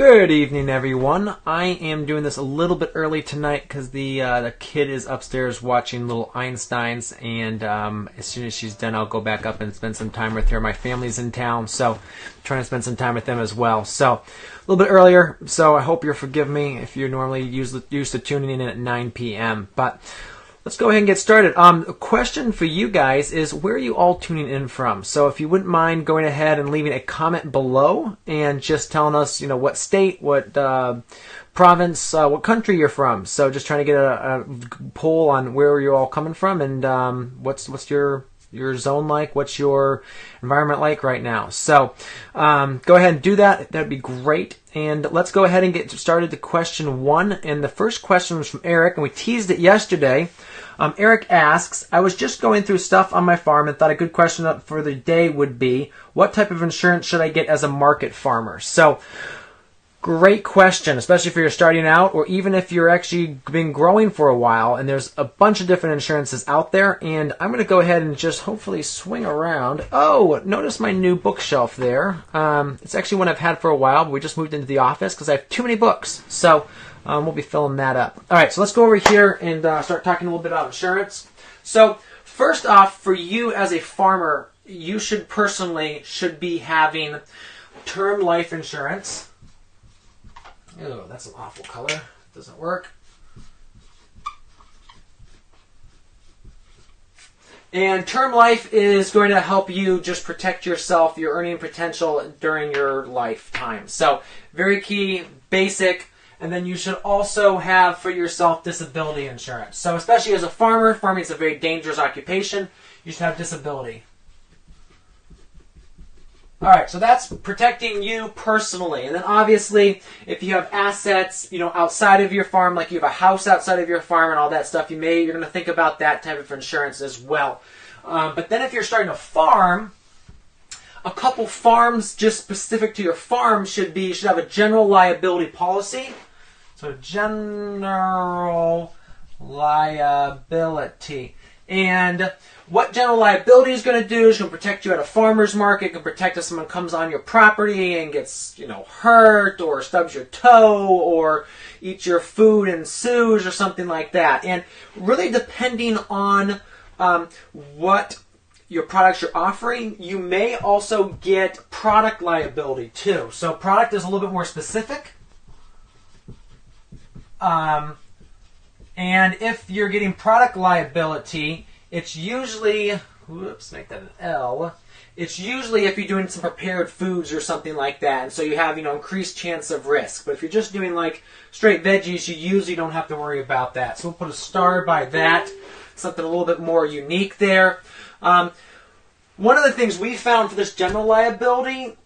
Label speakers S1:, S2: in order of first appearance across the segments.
S1: Good evening, everyone. I am doing this a little bit early tonight because the kid is upstairs watching little Einsteins, and as soon as she's done, I'll go back up and spend some time with her. My family's in town, so I'm trying to spend some time with them as well. So a little bit earlier, so I hope you'll forgive me if you're normally used to tuning in at 9 p.m. But let's go ahead and get started. A question for you guys is, where are you all tuning in from? So if you wouldn't mind going ahead and leaving a comment below and just telling us, what state, what province, what country you're from. So just trying to get a poll on where you're all coming from and what's your zone like, what's your environment like right now. So go ahead and do that. That'd be great. And let's go ahead and get started to question one. And the first question was from Eric, and we teased it yesterday. Eric asks, I was just going through stuff on my farm and thought a good question for the day would be, what type of insurance should I get as a market farmer? So, great question, especially if you're starting out or even if you're actually been growing for a while, and there's a bunch of different insurances out there. And I'm going to go ahead and just hopefully swing around. Oh, notice my new bookshelf there. It's actually one I've had for a while, but we just moved into the office because I have too many books. So we'll be filling that up. All right, so let's go over here and start talking a little bit about insurance. So first off, for you as a farmer, you should be having term life insurance. Oh, that's an awful color. Doesn't work. And term life is going to help you just protect yourself, your earning potential during your lifetime. So very key, basic. And then you should also have for yourself disability insurance. So especially as a farmer, farming is a very dangerous occupation. You should have disability. All right, so that's protecting you personally. And then obviously, if you have assets, outside of your farm, like you have a house outside of your farm and all that stuff, you're going to think about that type of insurance as well. But then if you're starting a farm, a couple farms just specific to your farm should have a general liability policy. So general liability. And what general liability is going to do is going to protect you at a farmer's market. It can protect if someone comes on your property and gets, hurt or stubs your toe or eats your food and sues or something like that. And really depending on what your products you're offering, you may also get product liability too. So product is a little bit more specific. And if you're getting product liability, it's usually, make that an L. It's usually if you're doing some prepared foods or something like that, and so you have, increased chance of risk. But if you're just doing like straight veggies, you usually don't have to worry about that. So we'll put a star by that. Something a little bit more unique there. One of the things we found for this general liability,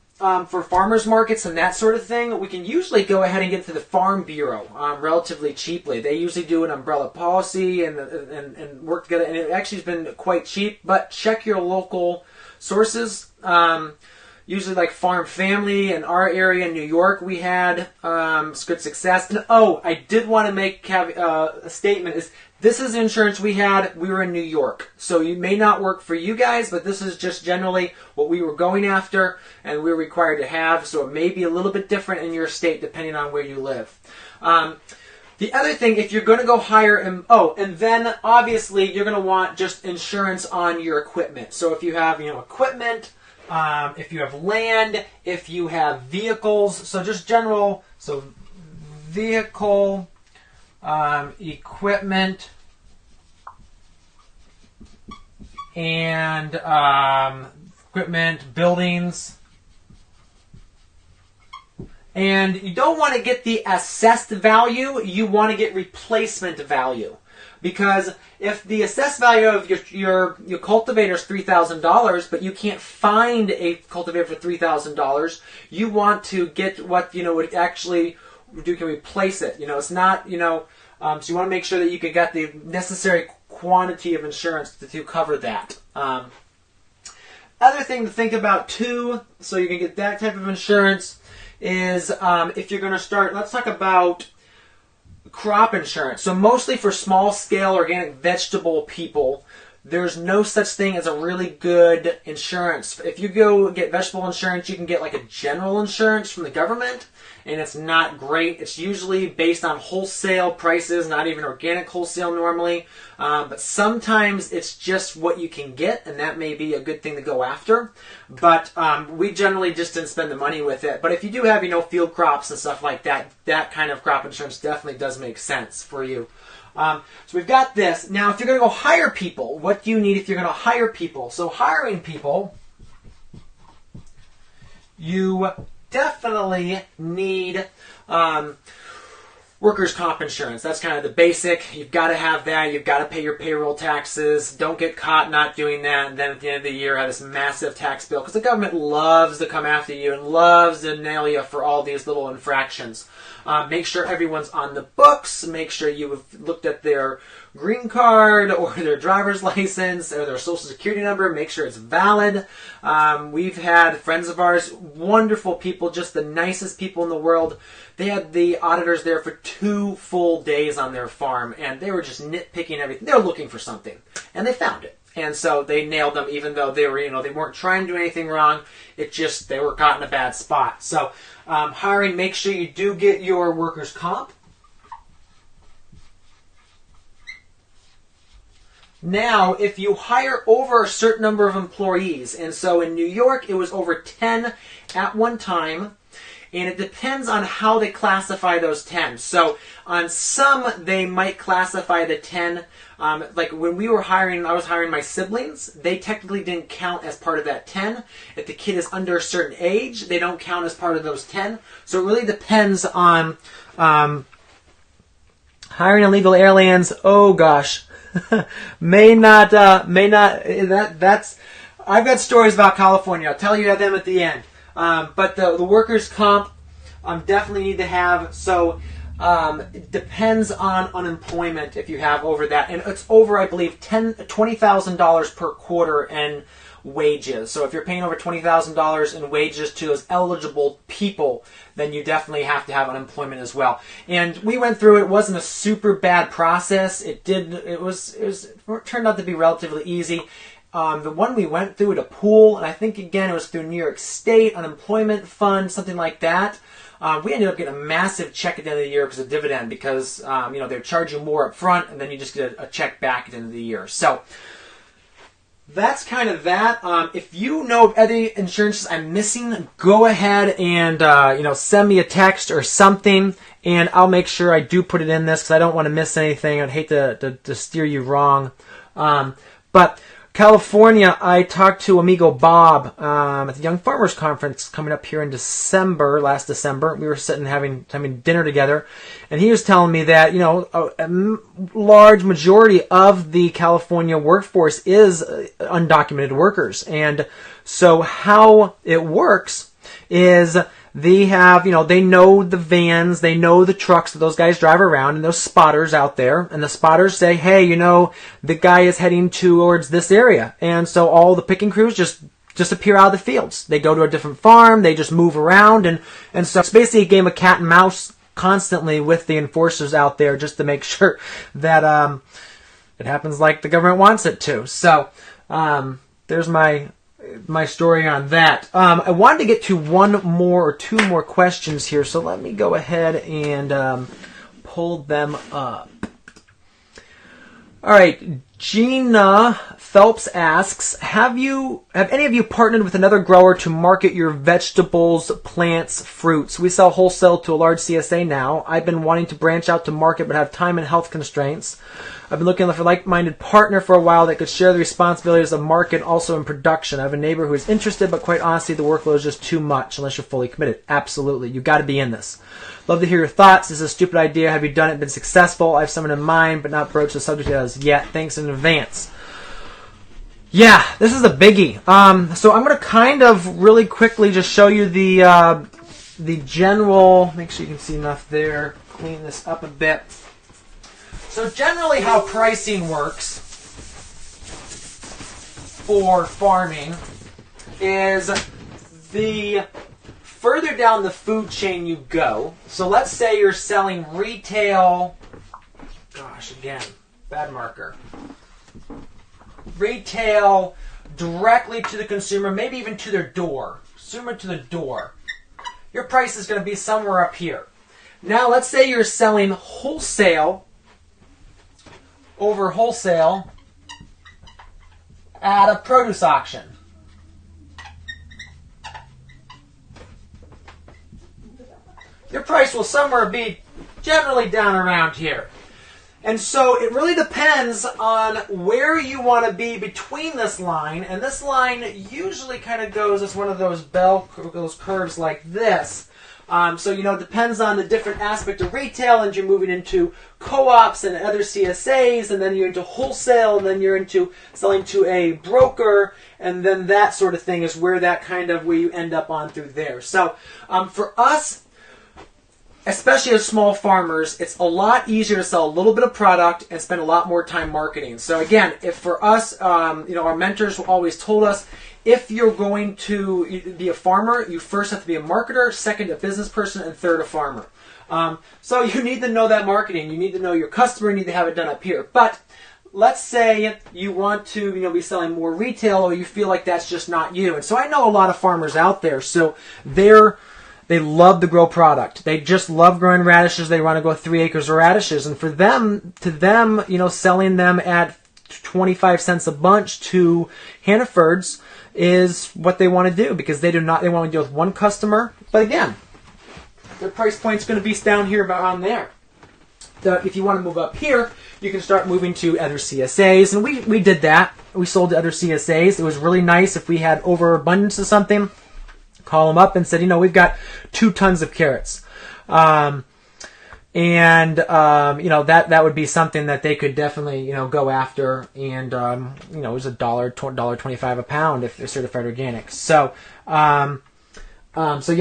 S1: for farmers markets and that sort of thing, we can usually go ahead and get to the Farm Bureau relatively cheaply. They usually do an umbrella policy and work together, and it actually has been quite cheap. But check your local sources. Usually like Farm Family in our area in New York, we had good success. And I did want to make a statement is, this is insurance we had. We were in New York. So it may not work for you guys, but this is just generally what we were going after and we were required to have. So it may be a little bit different in your state depending on where you live. The other thing, if you're going to go higher, and then obviously you're going to want just insurance on your equipment. So if you have, equipment, if you have land, if you have vehicles, so just general, so vehicle, equipment, and equipment, buildings. And you don't want to get the assessed value, you want to get replacement value. Because if the assessed value of your cultivator is $3,000, but you can't find a cultivator for $3,000, you want to get what would actually can replace it. It's not so you want to make sure that you can get the necessary quantity of insurance to cover that. Other thing to think about too, so you can get that type of insurance, is if you're going to start. Let's talk about crop insurance. So mostly for small scale organic vegetable people, there's no such thing as a really good insurance. If you go get vegetable insurance, you can get like a general insurance from the government, and it's not great. It's usually based on wholesale prices, not even organic wholesale normally. But sometimes it's just what you can get, and that may be a good thing to go after. But we generally just didn't spend the money with it. But if you do have, field crops and stuff like that, that kind of crop insurance definitely does make sense for you. So we've got this. Now, if you're going to go hire people, what do you need if you're going to hire people? So hiring people, you definitely need workers' comp insurance. That's kind of the basic. You've got to have that. You've got to pay your payroll taxes. Don't get caught not doing that, and then at the end of the year have this massive tax bill, because the government loves to come after you and loves to nail you for all these little infractions. Make sure everyone's on the books. Make sure you've looked at their green card or their driver's license or their social security number. Make sure it's valid. We've had friends of ours, wonderful people, just the nicest people in the world. They had the auditors there for 2 full days on their farm, and they were just nitpicking everything. They were looking for something, and they found it. And so they nailed them, even though they were, they weren't trying to do anything wrong. It just, they were caught in a bad spot. So hiring, make sure you do get your workers' comp. Now, if you hire over a certain number of employees, and so in New York it was over 10 at one time, and it depends on how they classify those 10. So on some, they might classify the 10, like when we were hiring, I was hiring my siblings, they technically didn't count as part of that 10. If the kid is under a certain age, they don't count as part of those 10. So it really depends on hiring illegal aliens. Oh gosh. That's I've got stories about California. I'll tell you them at the end. But the workers' comp definitely need to have. So it depends on unemployment if you have over that, and it's over, I believe, $20,000 per quarter in wages. So if you're paying over $20,000 in wages to those eligible people, then you definitely have to have unemployment as well. And we went through it. It wasn't a super bad process. It turned out to be relatively easy. The one we went through at a pool, and I think again it was through New York State Unemployment Fund, something like that. We ended up getting a massive check at the end of the year because of dividend, because they charge you more up front, and then you just get a check back at the end of the year. So that's kind of that. If you know of other insurances I'm missing, go ahead and send me a text or something, and I'll make sure I do put it in this, because I don't want to miss anything. I'd hate to steer you wrong. But California, I talked to Amigo Bob at the Young Farmers Conference coming up here in last December. We were sitting having dinner together, and he was telling me that a large majority of the California workforce is undocumented workers, and so how it works is they have, they know the vans, they know the trucks that those guys drive around, and those spotters out there, and the spotters say, hey, the guy is heading towards this area. And so all the picking crews just disappear out of the fields. They go to a different farm, they just move around, and so it's basically a game of cat and mouse constantly with the enforcers out there, just to make sure that it happens like the government wants it to. So there's my story on that. I wanted to get to two more questions here, so let me go ahead and pull them up. All right, Gina Phelps asks, have any of you partnered with another grower to market your vegetables, plants, fruits? We sell wholesale to a large CSA now. I've been wanting to branch out to market but have time and health constraints. I've been looking for a like-minded partner for a while that could share the responsibilities of market also in production. I have a neighbor who is interested, but quite honestly, the workload is just too much unless you're fully committed. Absolutely. You've got to be in this. Love to hear your thoughts. This is a stupid idea. Have you done it, been successful? I have someone in mind, but not broached the subject as yet. Thanks in advance. Yeah, this is a biggie. So I'm going to kind of really quickly just show you the general, make sure you can see enough there, clean this up a bit. So generally how pricing works for farming is the further down the food chain you go. So let's say you're selling retail, gosh, again, bad marker. retail directly to the consumer, maybe even to their door, consumer to the door, your price is going to be somewhere up here. Now, let's say you're selling wholesale over wholesale at a produce auction. Your price will somewhere be generally down around here. And so it really depends on where you want to be between this line. And this line usually kind of goes as one of those those curves like this. So, it depends on the different aspect of retail, and you're moving into co-ops and other CSAs, and then you're into wholesale, and then you're into selling to a broker, and then that sort of thing is where you end up on through there. So for us, especially as small farmers, it's a lot easier to sell a little bit of product and spend a lot more time marketing. So again, if for us, our mentors always told us, if you're going to be a farmer, you first have to be a marketer, second a business person, and third a farmer. So you need to know that marketing. You need to know your customer. You need to have it done up here. But let's say you want to be selling more retail, or you feel like that's just not you. And so I know a lot of farmers out there. So they love to grow product. They just love growing radishes. They want to grow 3 acres of radishes. And to them, selling them at 25 cents a bunch to Hannafords is what they want to do, because they want to deal with one customer. But again, their price point's going to be down here around there. If you want to move up here, you can start moving to other CSAs. And we did that. We sold to other CSAs. It was really nice if we had overabundance of something. Call them up and said, we've got 2 tons of carrots. That would be something that they could definitely, go after. And, it was $1.25 a pound if they're certified organic. So yeah,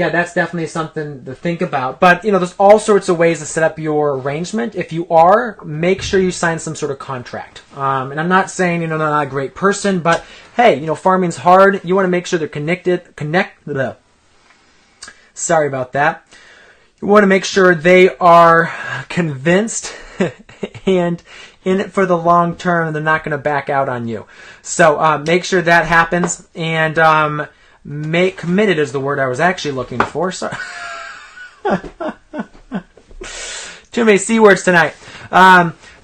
S1: that's definitely something to think about. But, there's all sorts of ways to set up your arrangement. If you are, make sure you sign some sort of contract. And I'm not saying, they're not a great person, but hey, farming's hard. You want to make sure they're Sorry about that. You want to make sure they are convinced and in it for the long term, and they're not going to back out on you. So make sure that happens, and committed is the word I was actually looking for. Sorry. Too many C words tonight.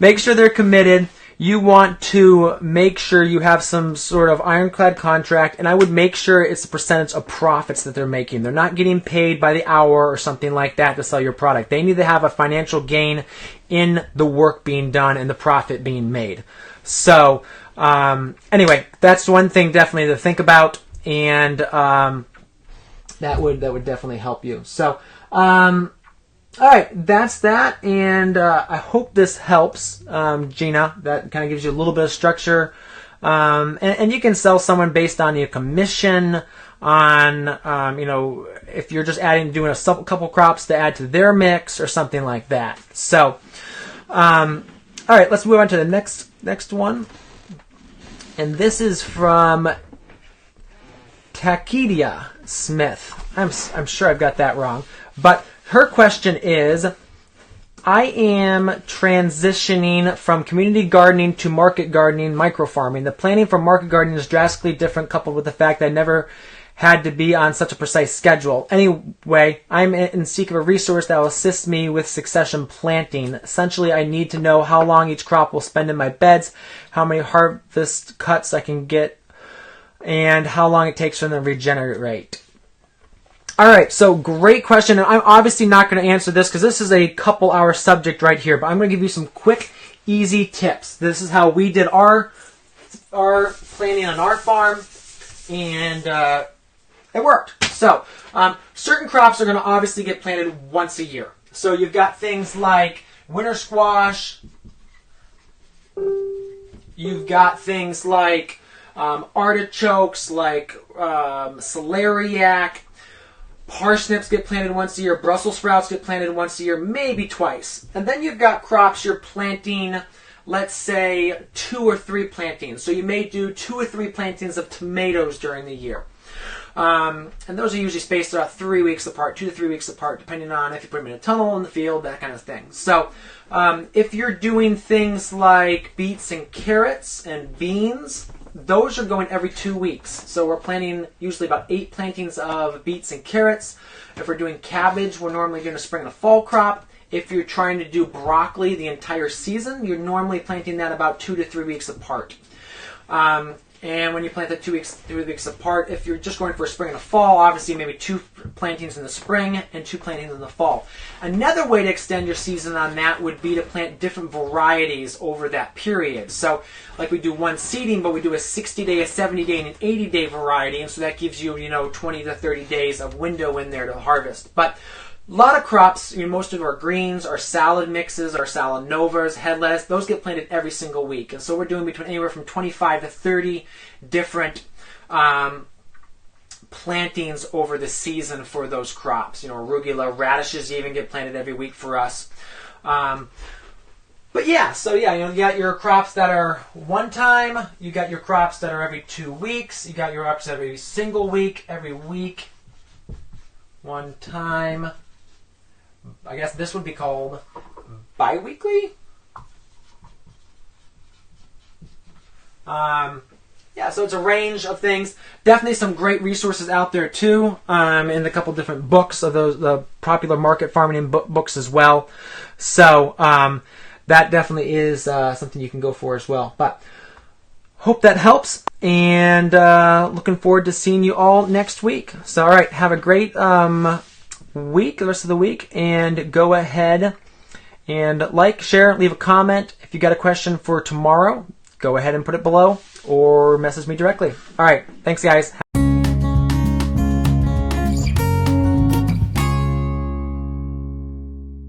S1: Make sure they're committed. You want to make sure you have some sort of ironclad contract, and I would make sure it's a percentage of profits that they're making. They're not getting paid by the hour or something like that to sell your product. They need to have a financial gain in the work being done and the profit being made. So, anyway, that's one thing definitely to think about, and that would definitely help you. So, all right, that's that, and I hope this helps, Gina. That kind of gives you a little bit of structure, and you can sell someone based on your commission, on if you're just doing a couple crops to add to their mix or something like that. So, all right, let's move on to the next one, and this is from Takedia Smith. I'm sure I've got that wrong, but her question is, I am transitioning from community gardening to market gardening, microfarming. The planning for market gardening is drastically different, coupled with the fact that I never had to be on such a precise schedule. Anyway, I'm in seek of a resource that will assist me with succession planting. Essentially, I need to know how long each crop will spend in my beds, how many harvest cuts I can get, and how long it takes for them to regenerate. All right, so great question. I'm obviously not going to answer this because this is a couple-hour subject right here, but I'm going to give you some quick, easy tips. This is how we did our planning on our farm, and it worked. So certain crops are going to obviously get planted once a year. So you've got things like winter squash. You've got things like artichokes, like celeriac. Parsnips get planted once a year. Brussels sprouts get planted once a year, maybe twice. And then you've got crops you're planting, let's say 2 or 3 plantings. So you may do 2 or 3 plantings of tomatoes during the year. And those are usually spaced about 3 weeks apart, 2 to 3 weeks apart, depending on if you put them in a tunnel, in the field, that kind of thing. So if you're doing things like beets and carrots and beans, those are going every 2 weeks. So we're planting usually about 8 plantings of beets and carrots. If we're doing cabbage, we're normally doing a spring and a fall crop. If you're trying to do broccoli the entire season, you're normally planting that about 2 to 3 weeks apart. And when you plant that 3 weeks apart, if you're just going for a spring and a fall, obviously maybe 2 plantings in the spring and 2 plantings in the fall. Another way to extend your season on that would be to plant different varieties over that period. So like we do one seeding, but we do a 60-day, a 70-day, and an 80-day variety, and so that gives you, 20 to 30 days of window in there to harvest. But a lot of crops, most of our greens, our salad mixes, our salad novas, head lettuce, those get planted every single week. And so we're doing between anywhere from 25 to 30 different plantings over the season for those crops. Arugula, radishes even get planted every week for us. You got your crops that are one time, you got your crops that are every 2 weeks, you got your crops every single week, every week, one time. I guess this would be called bi-weekly. So it's a range of things. Definitely some great resources out there too, in a couple different books of the popular market farming books as well. So that definitely is something you can go for as well. But hope that helps, and looking forward to seeing you all next week. So all right, have a great the rest of the week, and go ahead and like, share, leave a comment. If you got a question for tomorrow, go ahead and put it below or message me directly. All right, thanks guys.